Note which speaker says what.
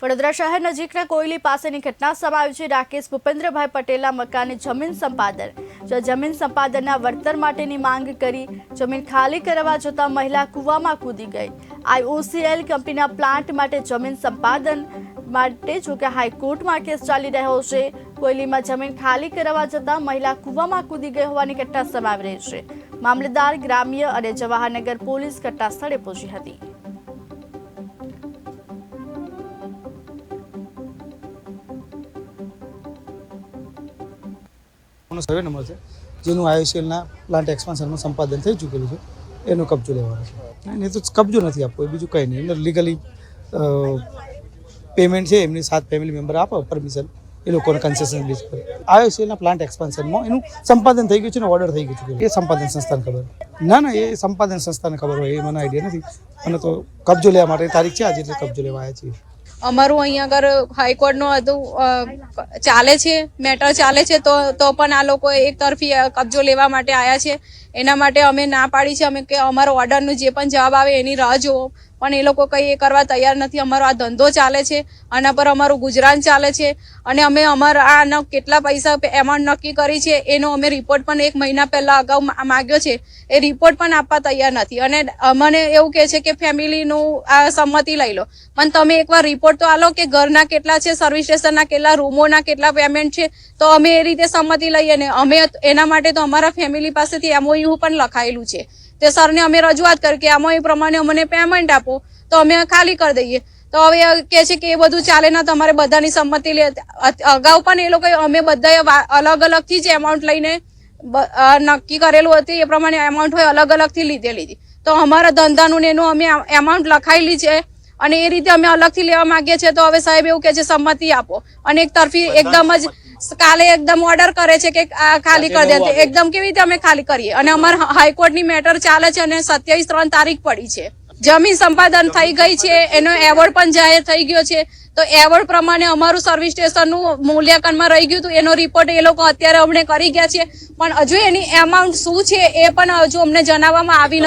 Speaker 1: વડોદરા શહેર નજીકના કોયલી પાસેની ઘટના સામે આવી છે। રાકેશ ભૂપેન્દ્રભાઈ પટેલના મકાને જમીન સંપાદન જમીન સંપાદનના વળતર માટેની માંગ કરી જમીન ખાલી કરવા જતા મહિલા કૂવામાં કૂદી ગઈ। IOCL કંપનીના પ્લાન્ટ માટે જમીન સંપાદન માટે જોકે હાઈકોર્ટમાં કેસ ચાલી રહ્યો છે। કોયલીમાં જમીન ખાલી કરવા જતા મહિલા કૂવામાં કૂદી ગઈ હોવાની ઘટના સામે આવી રહી છે। મામલતદાર ગ્રામ્ય અને જવાહરનગર પોલીસ ઘટના સ્થળે પહોંચી હતી।
Speaker 2: સર્વે નંબર છે જેનું IOCLના પ્લાન્ટ એક્સપાન્શનમાં સંપાદન થઈ ચૂકેલું છે, એનો કબજો લેવાનો છે। એ તો કબજો નથી આપવો, બીજું કંઈ નહીં। અંદર લીગલી પેમેન્ટ છે, એમની 7 ફેમિલી મેમ્બર આપો પરમિશન, એ લોકોને કન્સેશન બેઝ પર IOCLના પ્લાન્ટ એક્સપાન્શનમાં એનું સંપાદન થઈ ગયું છે ને ઓર્ડર થઈ ગયું છે। એ સંપાદન સંસ્થાને ખબર ના, એ સંપાદન સંસ્થાને ખબર હોય, એ મને આઈડિયા નથી। અને તો કબજો લેવા માટે તારીખ છે આજે, એટલે કબજો લેવા આવ્યા છીએ।
Speaker 3: અમારું અહીંયા આગળ હાઈકોર્ટનું હતું ચાલે છે, મેટર ચાલે છે, તો પણ આ લોકો એક તરફી કબજો લેવા માટે આવ્યા છે। એના માટે અમે ના પાડી છે, અમે કે અમારો ઓર્ડરનો જે પણ જવાબ આવે એની રાહ જુઓ, પણ એ લોકો કંઈ એ કરવા તૈયાર નથી। અમારો આ ધંધો ચાલે છે, આના પર અમારું ગુજરાન ચાલે છે, અને અમે અમારા આના કેટલા પૈસા એમાઉન્ટ નક્કી કરી છે એનો અમે રિપોર્ટ પણ 1 મહિના પહેલા અગાઉ માગ્યો છે, એ રિપોર્ટ પણ આપવા તૈયાર નથી। અને મને એવું કહે છે કે ફેમિલીનું આ સંમતિ લઈ લો, પણ તમે એકવાર રિપોર્ટ તો આલો કે ઘરના કેટલા છે, સર્વિસ સ્ટેશનના કેટલા, રૂમોના કેટલા પેમેન્ટ છે, તો અમે એ રીતે સંમતિ લઈએ ને। અમે એના માટે તો અમારા ફેમિલી પાસેથી MOU પણ લખાયેલું છે, તે સરને અમે રજૂઆત કરી કે આમાં એ પ્રમાણે અમને પેમેન્ટ આપો તો અમે ખાલી કરી દઈએ। તો હવે કહે છે કે એ બધું ચાલે ના, તમારે બધાની સંમતિ લે। અગાઉ પણ એ લોકો અમે બધાએ અલગ અલગથી જ એમાઉન્ટ લઈને નક્કી કરેલું હતું, એ પ્રમાણે એમાઉન્ટ હોય અલગ અલગથી લીધેલી। તો અમારા ધંધાનું ને એનું અમે એમાઉન્ટ લખાયેલી છે, અને એ રીતે અમે અલગથી લેવા માંગીએ છીએ। તો હવે સાહેબ એવું કહે છે સંમતિ આપો, અને એક તરફી એકદમ જ કાલે એકદમ ઓર્ડર કરે છે કે આ ખાલી કરી દે। એકદમ કેવી રીતે અમે ખાલી કરીએ? અને અમારા હાઈકોર્ટની મેટર ચાલે છે, અને 27/3 તારીખ પડી છે। જમીન સંપાદન થઈ ગઈ છે, એનો એવોર્ડ પણ જાહેર થઈ ગયો છે, તો એવોર્ડ પ્રમાણે અમારું સર્વિસ સ્ટેશનનું મૂલ્યાંકનમાં રહી ગયું હતું, એનો રિપોર્ટ એ લોકો અત્યારે અમને કરી ગયા છે, પણ હજુ એની એમાઉન્ટ શું છે એ પણ હજુ અમને જણાવવામાં આવી નથી।